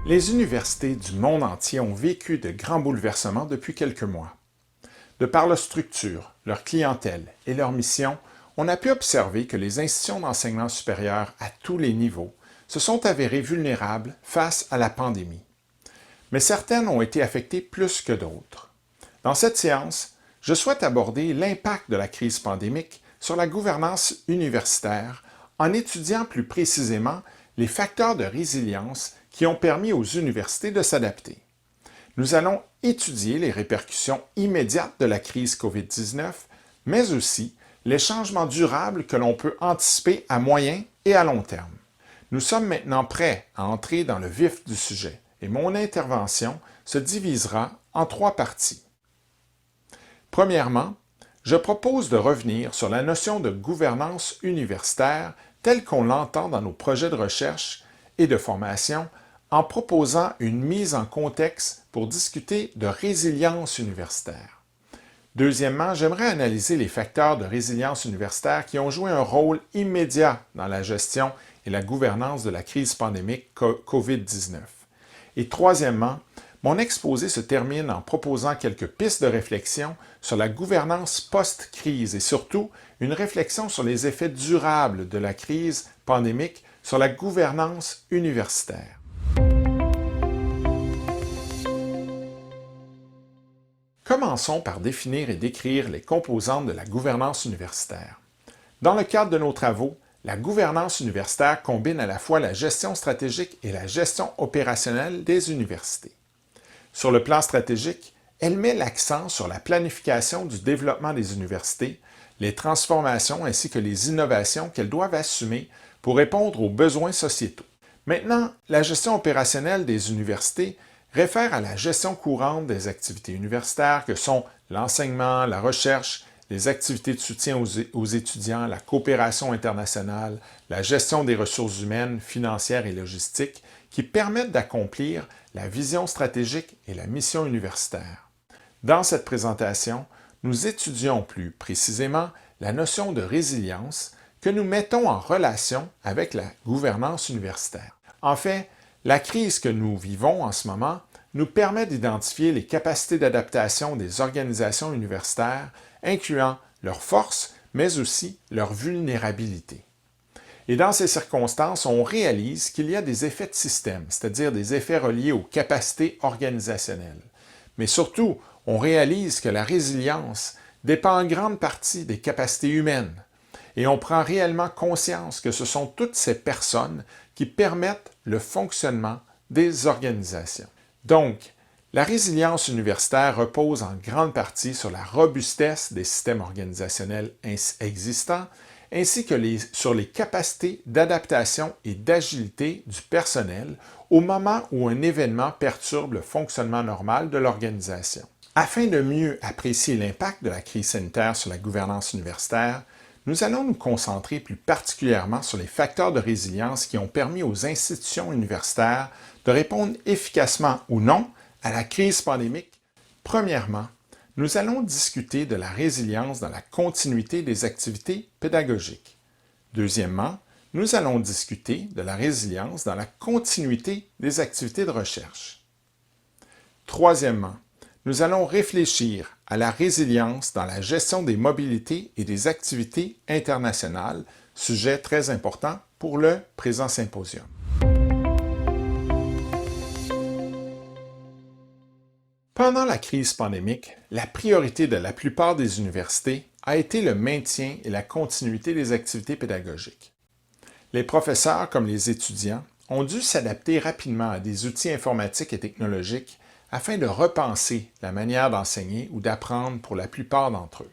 Les universités du monde entier ont vécu de grands bouleversements depuis quelques mois. De par leur structure, leur clientèle et leur mission, on a pu observer que les institutions d'enseignement supérieur à tous les niveaux se sont avérées vulnérables face à la pandémie. Mais certaines ont été affectées plus que d'autres. Dans cette séance, je souhaite aborder l'impact de la crise pandémique sur la gouvernance universitaire en étudiant plus précisément les facteurs de résilience qui ont permis aux universités de s'adapter. Nous allons étudier les répercussions immédiates de la crise COVID-19, mais aussi les changements durables que l'on peut anticiper à moyen et à long terme. Nous sommes maintenant prêts à entrer dans le vif du sujet et mon intervention se divisera en 3 parties. Premièrement, je propose de revenir sur la notion de gouvernance universitaire telle qu'on l'entend dans nos projets de recherche et de formation en proposant une mise en contexte pour discuter de résilience universitaire. Deuxièmement, j'aimerais analyser les facteurs de résilience universitaire qui ont joué un rôle immédiat dans la gestion et la gouvernance de la crise pandémique COVID-19. Et troisièmement, mon exposé se termine en proposant quelques pistes de réflexion sur la gouvernance post-crise et surtout une réflexion sur les effets durables de la crise pandémique sur la gouvernance universitaire. Commençons par définir et décrire les composantes de la gouvernance universitaire. Dans le cadre de nos travaux, la gouvernance universitaire combine à la fois la gestion stratégique et la gestion opérationnelle des universités. Sur le plan stratégique, elle met l'accent sur la planification du développement des universités, les transformations ainsi que les innovations qu'elles doivent assumer pour répondre aux besoins sociétaux. Maintenant, la gestion opérationnelle des universités réfère à la gestion courante des activités universitaires que sont l'enseignement, la recherche, les activités de soutien aux étudiants, la coopération internationale, la gestion des ressources humaines, financières et logistiques qui permettent d'accomplir la vision stratégique et la mission universitaire. Dans cette présentation, nous étudions plus précisément la notion de résilience que nous mettons en relation avec la gouvernance universitaire. En fait, la crise que nous vivons en ce moment nous permet d'identifier les capacités d'adaptation des organisations universitaires, incluant leurs forces, mais aussi leur vulnérabilité. Et dans ces circonstances, on réalise qu'il y a des effets de système, c'est-à-dire des effets reliés aux capacités organisationnelles. Mais surtout, on réalise que la résilience dépend en grande partie des capacités humaines. Et on prend réellement conscience que ce sont toutes ces personnes qui permettent le fonctionnement des organisations. Donc, la résilience universitaire repose en grande partie sur la robustesse des systèmes organisationnels existants, ainsi que sur les capacités d'adaptation et d'agilité du personnel au moment où un événement perturbe le fonctionnement normal de l'organisation. Afin de mieux apprécier l'impact de la crise sanitaire sur la gouvernance universitaire, nous allons nous concentrer plus particulièrement sur les facteurs de résilience qui ont permis aux institutions universitaires de répondre efficacement ou non à la crise pandémique. Premièrement, nous allons discuter de la résilience dans la continuité des activités pédagogiques. Deuxièmement, nous allons discuter de la résilience dans la continuité des activités de recherche. Troisièmement, nous allons réfléchir à la résilience dans la gestion des mobilités et des activités internationales, sujet très important pour le présent symposium. Pendant la crise pandémique, la priorité de la plupart des universités a été le maintien et la continuité des activités pédagogiques. Les professeurs comme les étudiants ont dû s'adapter rapidement à des outils informatiques et technologiques afin de repenser la manière d'enseigner ou d'apprendre pour la plupart d'entre eux.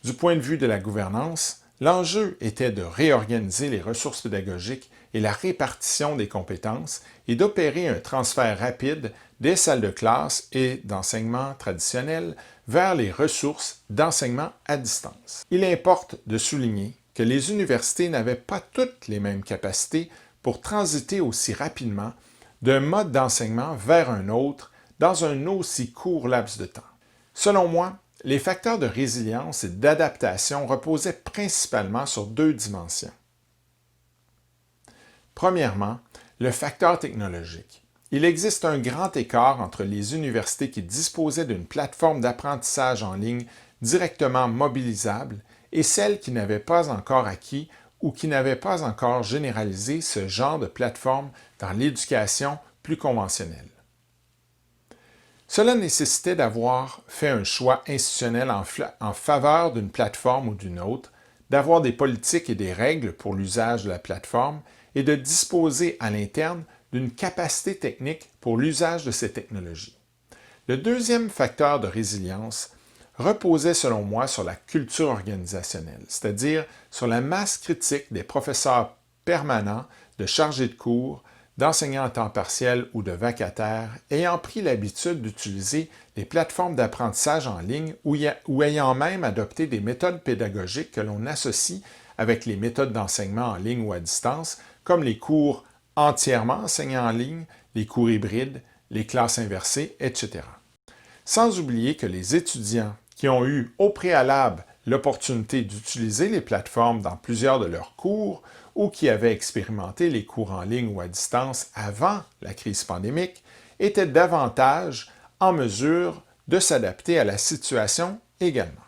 Du point de vue de la gouvernance, l'enjeu était de réorganiser les ressources pédagogiques et la répartition des compétences et d'opérer un transfert rapide des salles de classe et d'enseignement traditionnels vers les ressources d'enseignement à distance. Il importe de souligner que les universités n'avaient pas toutes les mêmes capacités pour transiter aussi rapidement d'un mode d'enseignement vers un autre dans un aussi court laps de temps. Selon moi, les facteurs de résilience et d'adaptation reposaient principalement sur 2 dimensions. Premièrement, le facteur technologique. Il existe un grand écart entre les universités qui disposaient d'une plateforme d'apprentissage en ligne directement mobilisable et celles qui n'avaient pas encore acquis ou qui n'avaient pas encore généralisé ce genre de plateforme dans l'éducation plus conventionnelle. Cela nécessitait d'avoir fait un choix institutionnel en faveur d'une plateforme ou d'une autre, d'avoir des politiques et des règles pour l'usage de la plateforme et de disposer à l'interne d'une capacité technique pour l'usage de ces technologies. Le deuxième facteur de résilience reposait selon moi sur la culture organisationnelle, c'est-à-dire sur la masse critique des professeurs permanents, de chargés de cours, d'enseignants à temps partiel ou de vacataires ayant pris l'habitude d'utiliser les plateformes d'apprentissage en ligne ou ayant même adopté des méthodes pédagogiques que l'on associe avec les méthodes d'enseignement en ligne ou à distance, comme les cours entièrement enseignés en ligne, les cours hybrides, les classes inversées, etc. Sans oublier que les étudiants qui ont eu au préalable l'opportunité d'utiliser les plateformes dans plusieurs de leurs cours ou qui avaient expérimenté les cours en ligne ou à distance avant la crise pandémique étaient davantage en mesure de s'adapter à la situation également.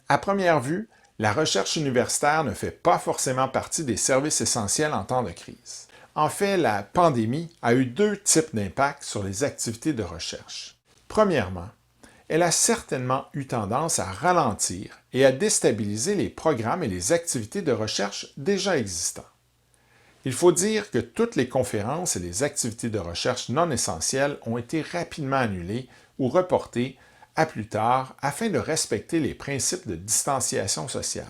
À première vue, la recherche universitaire ne fait pas forcément partie des services essentiels en temps de crise. En fait, la pandémie a eu deux types d'impacts sur les activités de recherche. Premièrement, elle a certainement eu tendance à ralentir et à déstabiliser les programmes et les activités de recherche déjà existants. Il faut dire que toutes les conférences et les activités de recherche non essentielles ont été rapidement annulées ou reportées à plus tard afin de respecter les principes de distanciation sociale.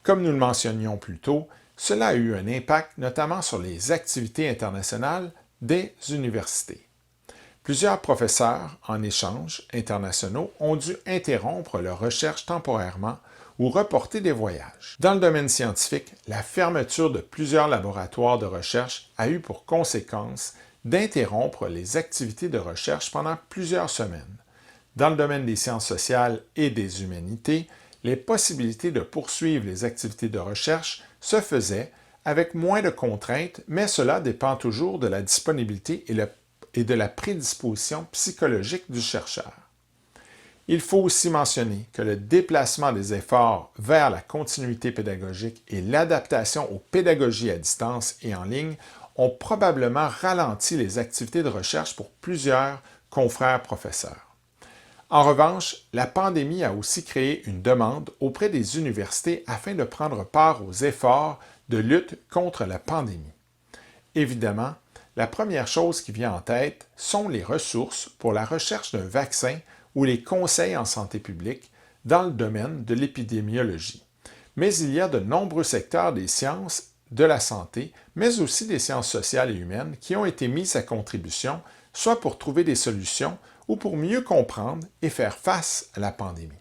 Comme nous le mentionnions plus tôt, cela a eu un impact notamment sur les activités internationales des universités. Plusieurs professeurs en échanges internationaux ont dû interrompre leurs recherches temporairement ou reporter des voyages. Dans le domaine scientifique, la fermeture de plusieurs laboratoires de recherche a eu pour conséquence d'interrompre les activités de recherche pendant plusieurs semaines. Dans le domaine des sciences sociales et des humanités, les possibilités de poursuivre les activités de recherche se faisaient avec moins de contraintes, mais cela dépend toujours de la disponibilité et de la prédisposition psychologique du chercheur. Il faut aussi mentionner que le déplacement des efforts vers la continuité pédagogique et l'adaptation aux pédagogies à distance et en ligne ont probablement ralenti les activités de recherche pour plusieurs confrères professeurs. En revanche, la pandémie a aussi créé une demande auprès des universités afin de prendre part aux efforts de lutte contre la pandémie. Évidemment, la première chose qui vient en tête sont les ressources pour la recherche d'un vaccin ou les conseils en santé publique dans le domaine de l'épidémiologie. Mais il y a de nombreux secteurs des sciences de la santé, mais aussi des sciences sociales et humaines qui ont été mis à contribution, soit pour trouver des solutions ou pour mieux comprendre et faire face à la pandémie.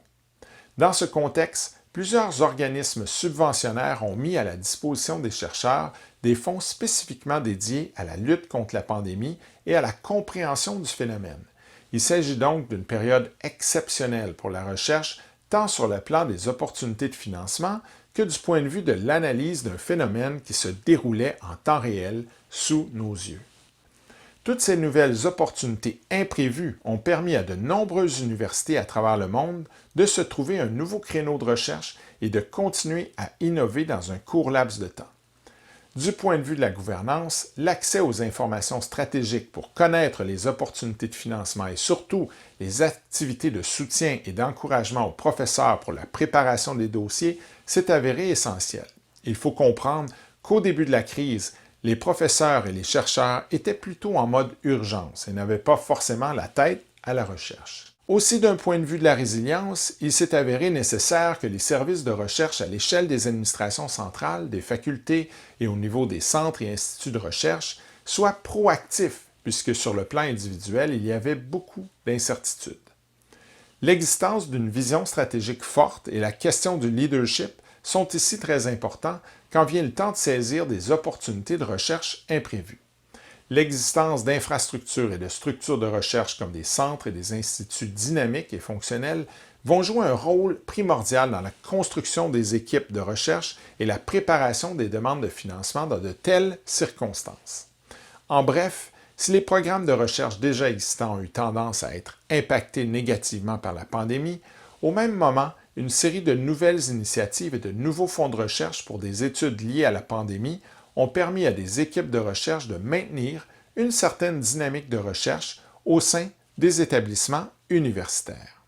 Dans ce contexte, plusieurs organismes subventionnaires ont mis à la disposition des chercheurs des fonds spécifiquement dédiés à la lutte contre la pandémie et à la compréhension du phénomène. Il s'agit donc d'une période exceptionnelle pour la recherche, tant sur le plan des opportunités de financement que du point de vue de l'analyse d'un phénomène qui se déroulait en temps réel sous nos yeux. Toutes ces nouvelles opportunités imprévues ont permis à de nombreuses universités à travers le monde de se trouver un nouveau créneau de recherche et de continuer à innover dans un court laps de temps. Du point de vue de la gouvernance, l'accès aux informations stratégiques pour connaître les opportunités de financement et surtout les activités de soutien et d'encouragement aux professeurs pour la préparation des dossiers s'est avéré essentiel. Il faut comprendre qu'au début de la crise, les professeurs et les chercheurs étaient plutôt en mode urgence et n'avaient pas forcément la tête à la recherche. Aussi, d'un point de vue de la résilience, il s'est avéré nécessaire que les services de recherche à l'échelle des administrations centrales, des facultés et au niveau des centres et instituts de recherche soient proactifs, puisque sur le plan individuel, il y avait beaucoup d'incertitudes. L'existence d'une vision stratégique forte et la question du leadership sont ici très importants quand vient le temps de saisir des opportunités de recherche imprévues. L'existence d'infrastructures et de structures de recherche comme des centres et des instituts dynamiques et fonctionnels vont jouer un rôle primordial dans la construction des équipes de recherche et la préparation des demandes de financement dans de telles circonstances. En bref, si les programmes de recherche déjà existants ont eu tendance à être impactés négativement par la pandémie, au même moment, une série de nouvelles initiatives et de nouveaux fonds de recherche pour des études liées à la pandémie ont permis à des équipes de recherche de maintenir une certaine dynamique de recherche au sein des établissements universitaires.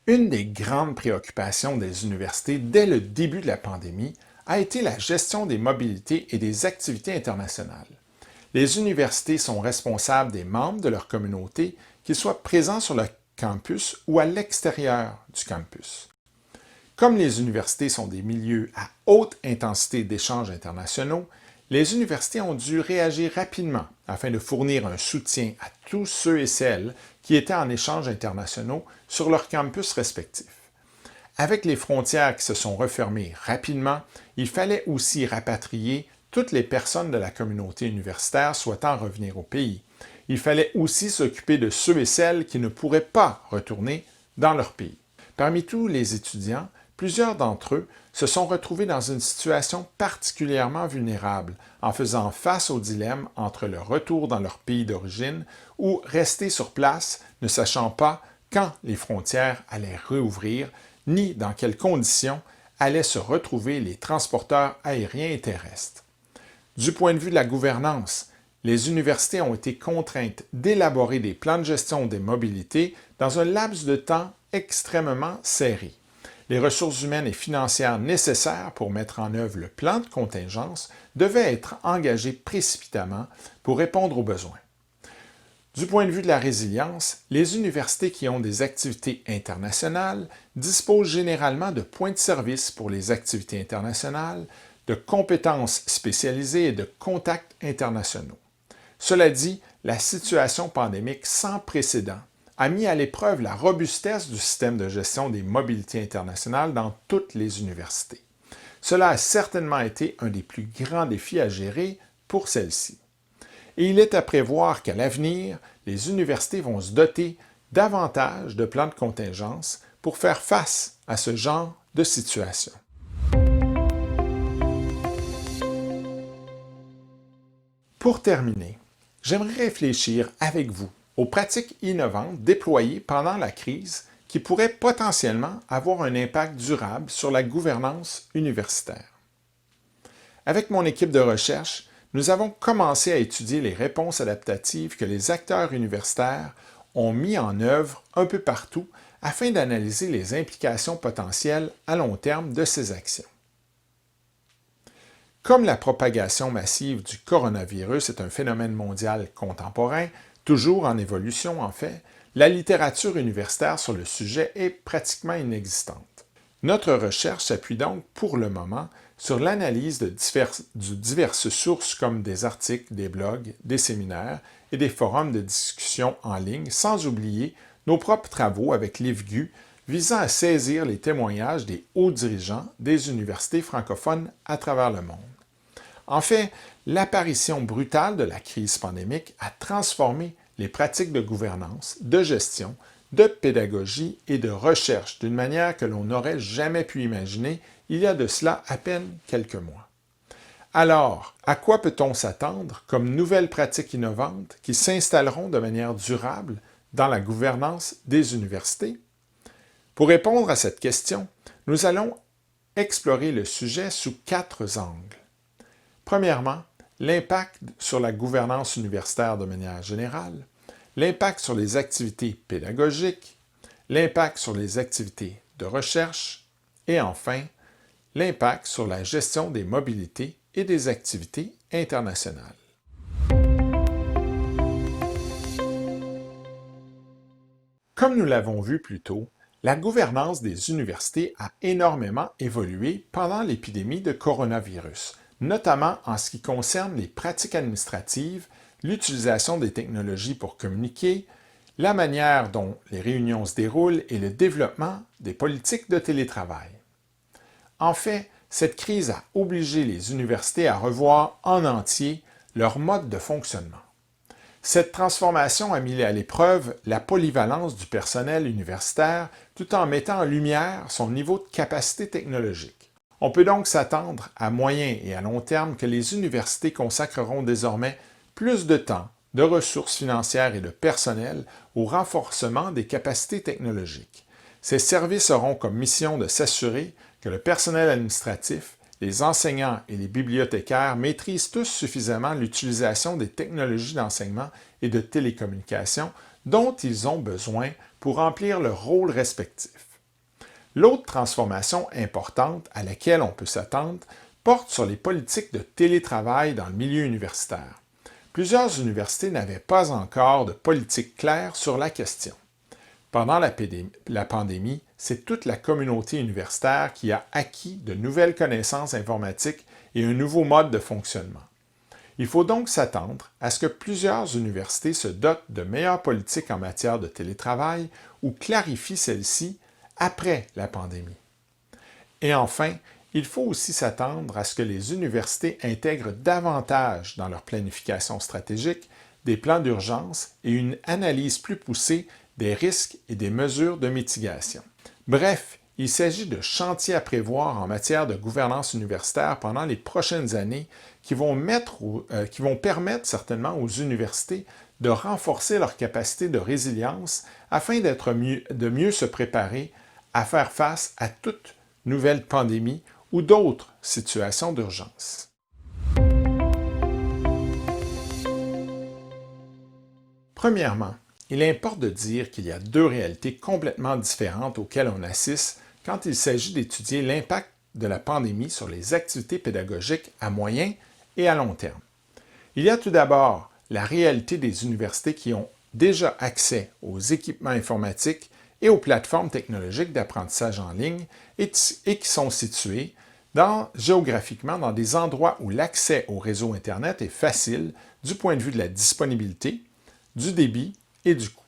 Une des grandes préoccupations des universités dès le début de la pandémie a été la gestion des mobilités et des activités internationales. Les universités sont responsables des membres de leur communauté, qu'ils soient présents sur le campus ou à l'extérieur du campus. Comme les universités sont des milieux à haute intensité d'échanges internationaux, les universités ont dû réagir rapidement afin de fournir un soutien à tous ceux et celles qui étaient en échanges internationaux sur leurs campus respectifs. Avec les frontières qui se sont refermées rapidement, il fallait aussi rapatrier toutes les personnes de la communauté universitaire souhaitant revenir au pays. Il fallait aussi s'occuper de ceux et celles qui ne pourraient pas retourner dans leur pays. Parmi tous les étudiants, plusieurs d'entre eux se sont retrouvés dans une situation particulièrement vulnérable en faisant face au dilemme entre le retour dans leur pays d'origine ou rester sur place ne sachant pas quand les frontières allaient rouvrir ni dans quelles conditions allaient se retrouver les transporteurs aériens et terrestres. Du point de vue de la gouvernance, les universités ont été contraintes d'élaborer des plans de gestion des mobilités dans un laps de temps extrêmement serré. Les ressources humaines et financières nécessaires pour mettre en œuvre le plan de contingence devaient être engagées précipitamment pour répondre aux besoins. Du point de vue de la résilience, les universités qui ont des activités internationales disposent généralement de points de service pour les activités internationales, de compétences spécialisées et de contacts internationaux. Cela dit, la situation pandémique sans précédent a mis à l'épreuve la robustesse du système de gestion des mobilités internationales dans toutes les universités. Cela a certainement été un des plus grands défis à gérer pour celles-ci. Et il est à prévoir qu'à l'avenir, les universités vont se doter davantage de plans de contingence pour faire face à ce genre de situation. Pour terminer, j'aimerais réfléchir avec vous aux pratiques innovantes déployées pendant la crise qui pourraient potentiellement avoir un impact durable sur la gouvernance universitaire. Avec mon équipe de recherche, nous avons commencé à étudier les réponses adaptatives que les acteurs universitaires ont mis en œuvre un peu partout afin d'analyser les implications potentielles à long terme de ces actions. Comme la propagation massive du coronavirus est un phénomène mondial contemporain, toujours en évolution en fait, la littérature universitaire sur le sujet est pratiquement inexistante. Notre recherche s'appuie donc pour le moment sur l'analyse de diverses sources comme des articles, des blogs, des séminaires et des forums de discussion en ligne, sans oublier nos propres travaux avec l'IFGU visant à saisir les témoignages des hauts dirigeants des universités francophones à travers le monde. En fait, l'apparition brutale de la crise pandémique a transformé les pratiques de gouvernance, de gestion, de pédagogie et de recherche d'une manière que l'on n'aurait jamais pu imaginer il y a de cela à peine quelques mois. Alors, à quoi peut-on s'attendre comme nouvelles pratiques innovantes qui s'installeront de manière durable dans la gouvernance des universités? Pour répondre à cette question, nous allons explorer le sujet sous 4 angles. Premièrement, l'impact sur la gouvernance universitaire de manière générale, l'impact sur les activités pédagogiques, l'impact sur les activités de recherche et enfin, l'impact sur la gestion des mobilités et des activités internationales. Comme nous l'avons vu plus tôt, la gouvernance des universités a énormément évolué pendant l'épidémie de coronavirus, notamment en ce qui concerne les pratiques administratives, l'utilisation des technologies pour communiquer, la manière dont les réunions se déroulent et le développement des politiques de télétravail. En fait, cette crise a obligé les universités à revoir en entier leur mode de fonctionnement. Cette transformation a mis à l'épreuve la polyvalence du personnel universitaire tout en mettant en lumière son niveau de capacité technologique. On peut donc s'attendre à moyen et à long terme que les universités consacreront désormais plus de temps, de ressources financières et de personnel au renforcement des capacités technologiques. Ces services auront comme mission de s'assurer que le personnel administratif, les enseignants et les bibliothécaires maîtrisent tous suffisamment l'utilisation des technologies d'enseignement et de télécommunication dont ils ont besoin pour remplir leur rôle respectif. L'autre transformation importante à laquelle on peut s'attendre porte sur les politiques de télétravail dans le milieu universitaire. Plusieurs universités n'avaient pas encore de politique claire sur la question. Pendant la pandémie, c'est toute la communauté universitaire qui a acquis de nouvelles connaissances informatiques et un nouveau mode de fonctionnement. Il faut donc s'attendre à ce que plusieurs universités se dotent de meilleures politiques en matière de télétravail ou clarifient celles-ci après la pandémie. Et enfin, il faut aussi s'attendre à ce que les universités intègrent davantage dans leur planification stratégique des plans d'urgence et une analyse plus poussée des risques et des mesures de mitigation. Bref, il s'agit de chantiers à prévoir en matière de gouvernance universitaire pendant les prochaines années qui vont permettre certainement aux universités de renforcer leur capacité de résilience afin de mieux se préparer à faire face à toute nouvelle pandémie ou d'autres situations d'urgence. Premièrement, il importe de dire qu'il y a deux réalités complètement différentes auxquelles on assiste quand il s'agit d'étudier l'impact de la pandémie sur les activités pédagogiques à moyen et à long terme. Il y a tout d'abord la réalité des universités qui ont déjà accès aux équipements informatiques et aux plateformes technologiques d'apprentissage en ligne et qui sont situées géographiquement dans des endroits où l'accès au réseau Internet est facile du point de vue de la disponibilité, du débit et du coût.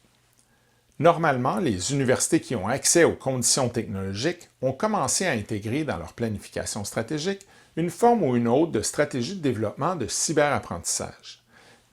Normalement, les universités qui ont accès aux conditions technologiques ont commencé à intégrer dans leur planification stratégique une forme ou une autre de stratégie de développement de cyberapprentissage.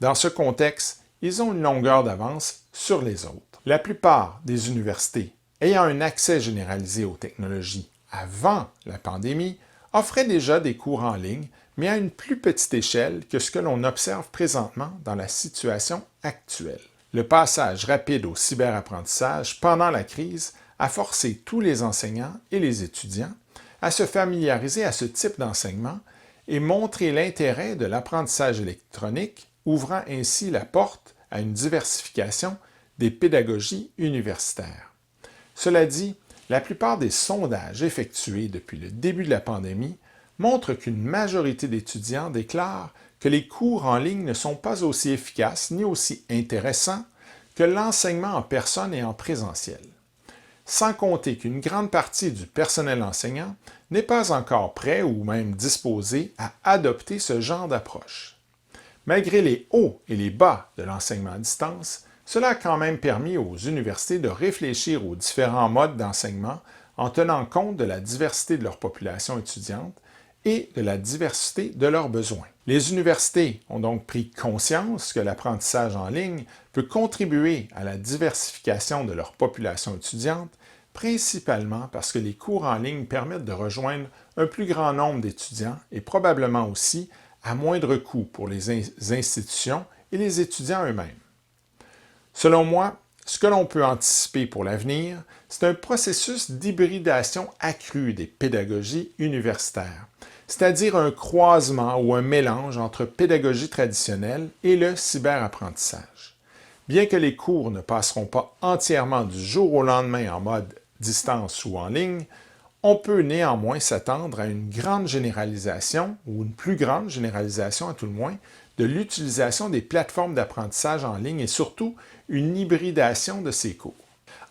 Dans ce contexte, ils ont une longueur d'avance sur les autres. La plupart des universités ayant un accès généralisé aux technologies avant la pandémie offraient déjà des cours en ligne, mais à une plus petite échelle que ce que l'on observe présentement dans la situation actuelle. Le passage rapide au cyberapprentissage pendant la crise a forcé tous les enseignants et les étudiants à se familiariser à ce type d'enseignement et montrer l'intérêt de l'apprentissage électronique, ouvrant ainsi la porte à une diversification des pédagogies universitaires. Cela dit, la plupart des sondages effectués depuis le début de la pandémie montrent qu'une majorité d'étudiants déclarent que les cours en ligne ne sont pas aussi efficaces ni aussi intéressants que l'enseignement en personne et en présentiel. Sans compter qu'une grande partie du personnel enseignant n'est pas encore prêt ou même disposé à adopter ce genre d'approche. Malgré les hauts et les bas de l'enseignement à distance, cela a quand même permis aux universités de réfléchir aux différents modes d'enseignement en tenant compte de la diversité de leur population étudiante et de la diversité de leurs besoins. Les universités ont donc pris conscience que l'apprentissage en ligne peut contribuer à la diversification de leur population étudiante, principalement parce que les cours en ligne permettent de rejoindre un plus grand nombre d'étudiants et probablement aussi à moindre coût pour les institutions et les étudiants eux-mêmes. Selon moi, ce que l'on peut anticiper pour l'avenir, c'est un processus d'hybridation accrue des pédagogies universitaires, c'est-à-dire un croisement ou un mélange entre pédagogie traditionnelle et le cyberapprentissage. Bien que les cours ne passeront pas entièrement du jour au lendemain en mode distance ou en ligne, on peut néanmoins s'attendre à une grande généralisation, ou une plus grande généralisation à tout le moins, de l'utilisation des plateformes d'apprentissage en ligne et surtout une hybridation de ces cours.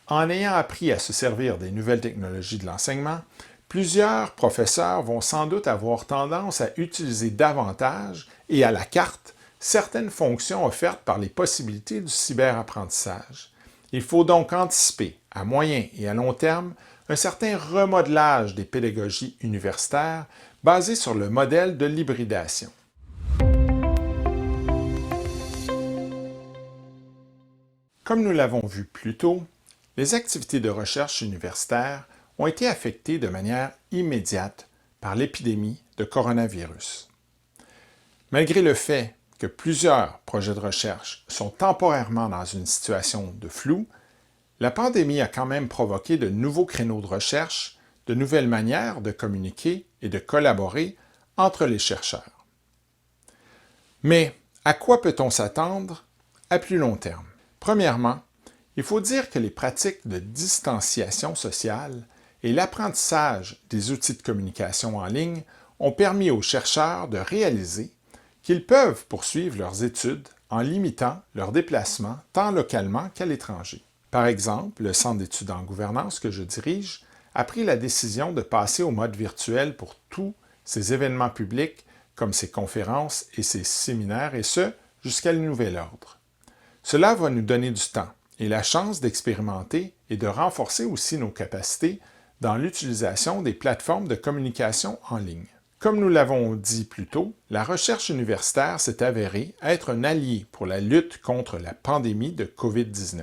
En ayant appris à se servir des nouvelles technologies de l'enseignement, plusieurs professeurs vont sans doute avoir tendance à utiliser davantage et à la carte certaines fonctions offertes par les possibilités du cyberapprentissage. Il faut donc anticiper, à moyen et à long terme, un certain remodelage des pédagogies universitaires basé sur le modèle de l'hybridation. Comme nous l'avons vu plus tôt, les activités de recherche universitaire ont été affectées de manière immédiate par l'épidémie de coronavirus. Malgré le fait que plusieurs projets de recherche sont temporairement dans une situation de flou, la pandémie a quand même provoqué de nouveaux créneaux de recherche, de nouvelles manières de communiquer et de collaborer entre les chercheurs. Mais à quoi peut-on s'attendre à plus long terme? Premièrement, il faut dire que les pratiques de distanciation sociale et l'apprentissage des outils de communication en ligne ont permis aux chercheurs de réaliser qu'ils peuvent poursuivre leurs études en limitant leurs déplacements tant localement qu'à l'étranger. Par exemple, le Centre d'études en gouvernance que je dirige a pris la décision de passer au mode virtuel pour tous ses événements publics comme ses conférences et ses séminaires, et ce, jusqu'à nouvel ordre. Cela va nous donner du temps et la chance d'expérimenter et de renforcer aussi nos capacités dans l'utilisation des plateformes de communication en ligne. Comme nous l'avons dit plus tôt, la recherche universitaire s'est avérée être un allié pour la lutte contre la pandémie de COVID-19.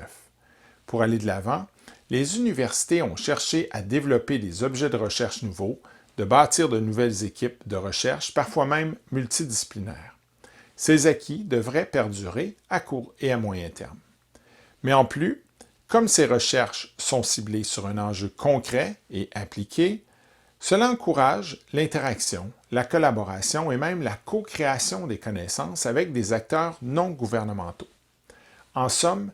Pour aller de l'avant, les universités ont cherché à développer des objets de recherche nouveaux, de bâtir de nouvelles équipes de recherche, parfois même multidisciplinaires. Ces acquis devraient perdurer à court et à moyen terme. Mais en plus, comme ces recherches sont ciblées sur un enjeu concret et appliqué, cela encourage l'interaction, la collaboration et même la co-création des connaissances avec des acteurs non gouvernementaux. En somme,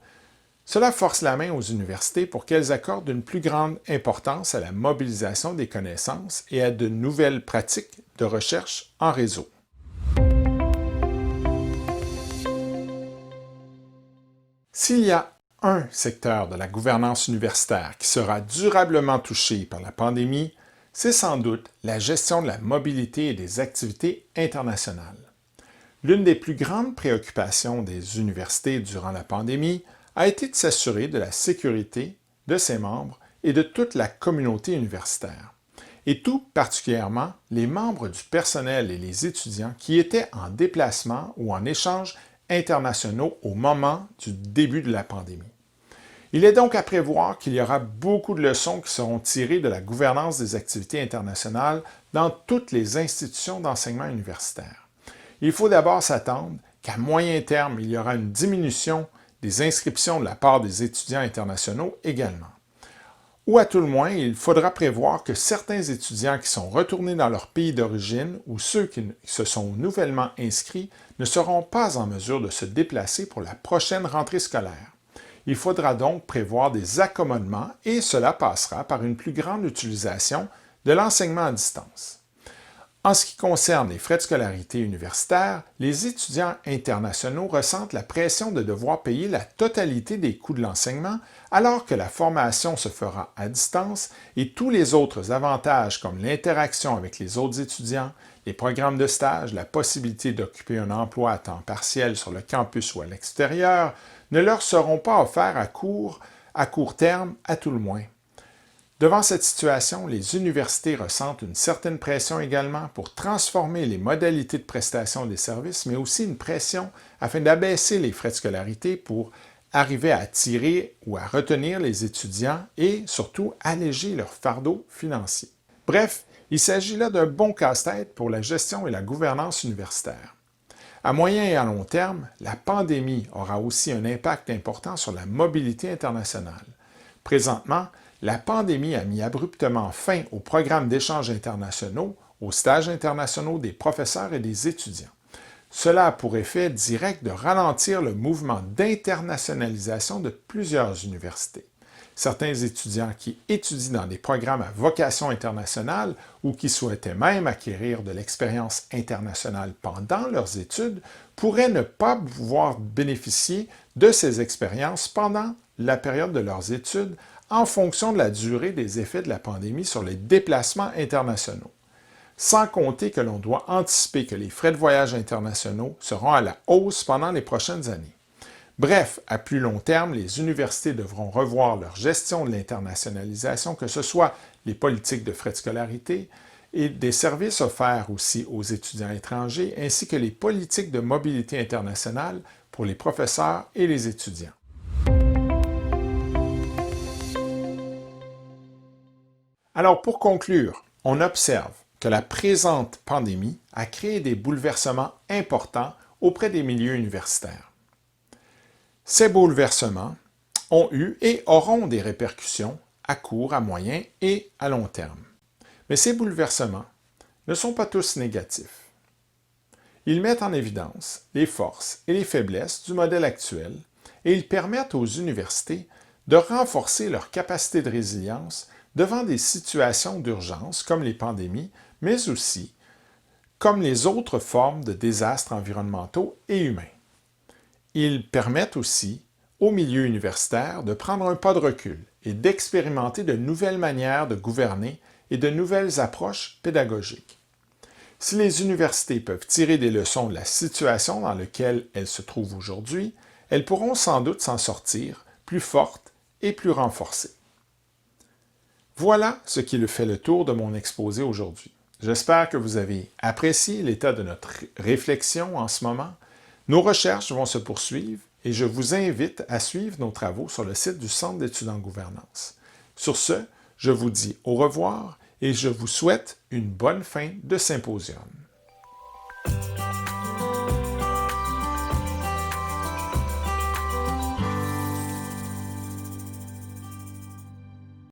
cela force la main aux universités pour qu'elles accordent une plus grande importance à la mobilisation des connaissances et à de nouvelles pratiques de recherche en réseau. S'il y a un secteur de la gouvernance universitaire qui sera durablement touché par la pandémie, c'est sans doute la gestion de la mobilité et des activités internationales. L'une des plus grandes préoccupations des universités durant la pandémie a été de s'assurer de la sécurité de ses membres et de toute la communauté universitaire, et tout particulièrement les membres du personnel et les étudiants qui étaient en déplacement ou en échanges internationaux au moment du début de la pandémie. Il est donc à prévoir qu'il y aura beaucoup de leçons qui seront tirées de la gouvernance des activités internationales dans toutes les institutions d'enseignement universitaire. Il faut d'abord s'attendre qu'à moyen terme, il y aura une diminution des inscriptions de la part des étudiants internationaux également. Ou à tout le moins, il faudra prévoir que certains étudiants qui sont retournés dans leur pays d'origine ou ceux qui se sont nouvellement inscrits ne seront pas en mesure de se déplacer pour la prochaine rentrée scolaire. Il faudra donc prévoir des accommodements et cela passera par une plus grande utilisation de l'enseignement à distance. En ce qui concerne les frais de scolarité universitaire, les étudiants internationaux ressentent la pression de devoir payer la totalité des coûts de l'enseignement alors que la formation se fera à distance et tous les autres avantages comme l'interaction avec les autres étudiants, les programmes de stage, la possibilité d'occuper un emploi à temps partiel sur le campus ou à l'extérieur ne leur seront pas offerts à court terme à tout le moins. Devant cette situation, les universités ressentent une certaine pression également pour transformer les modalités de prestation des services, mais aussi une pression afin d'abaisser les frais de scolarité pour arriver à attirer ou à retenir les étudiants et surtout alléger leur fardeau financier. Bref, il s'agit là d'un bon casse-tête pour la gestion et la gouvernance universitaire. À moyen et à long terme, la pandémie aura aussi un impact important sur la mobilité internationale. Présentement, la pandémie a mis abruptement fin aux programmes d'échanges internationaux, aux stages internationaux des professeurs et des étudiants. Cela a pour effet direct de ralentir le mouvement d'internationalisation de plusieurs universités. Certains étudiants qui étudient dans des programmes à vocation internationale ou qui souhaitaient même acquérir de l'expérience internationale pendant leurs études pourraient ne pas pouvoir bénéficier de ces expériences pendant la période de leurs études en fonction de la durée des effets de la pandémie sur les déplacements internationaux. Sans compter que l'on doit anticiper que les frais de voyage internationaux seront à la hausse pendant les prochaines années. Bref, à plus long terme, les universités devront revoir leur gestion de l'internationalisation, que ce soit les politiques de frais de scolarité et des services offerts aussi aux étudiants étrangers, ainsi que les politiques de mobilité internationale pour les professeurs et les étudiants. Alors pour conclure, on observe que la présente pandémie a créé des bouleversements importants auprès des milieux universitaires. Ces bouleversements ont eu et auront des répercussions à court, à moyen et à long terme. Mais ces bouleversements ne sont pas tous négatifs. Ils mettent en évidence les forces et les faiblesses du modèle actuel et ils permettent aux universités de renforcer leur capacité de résilience devant des situations d'urgence comme les pandémies, mais aussi comme les autres formes de désastres environnementaux et humains. Ils permettent aussi au milieu universitaire de prendre un pas de recul et d'expérimenter de nouvelles manières de gouverner et de nouvelles approches pédagogiques. Si les universités peuvent tirer des leçons de la situation dans laquelle elles se trouvent aujourd'hui, elles pourront sans doute s'en sortir plus fortes et plus renforcées. Voilà ce qui fait le tour de mon exposé aujourd'hui. J'espère que vous avez apprécié l'état de notre réflexion en ce moment. Nos recherches vont se poursuivre et je vous invite à suivre nos travaux sur le site du Centre d'études en gouvernance. Sur ce, je vous dis au revoir et je vous souhaite une bonne fin de symposium.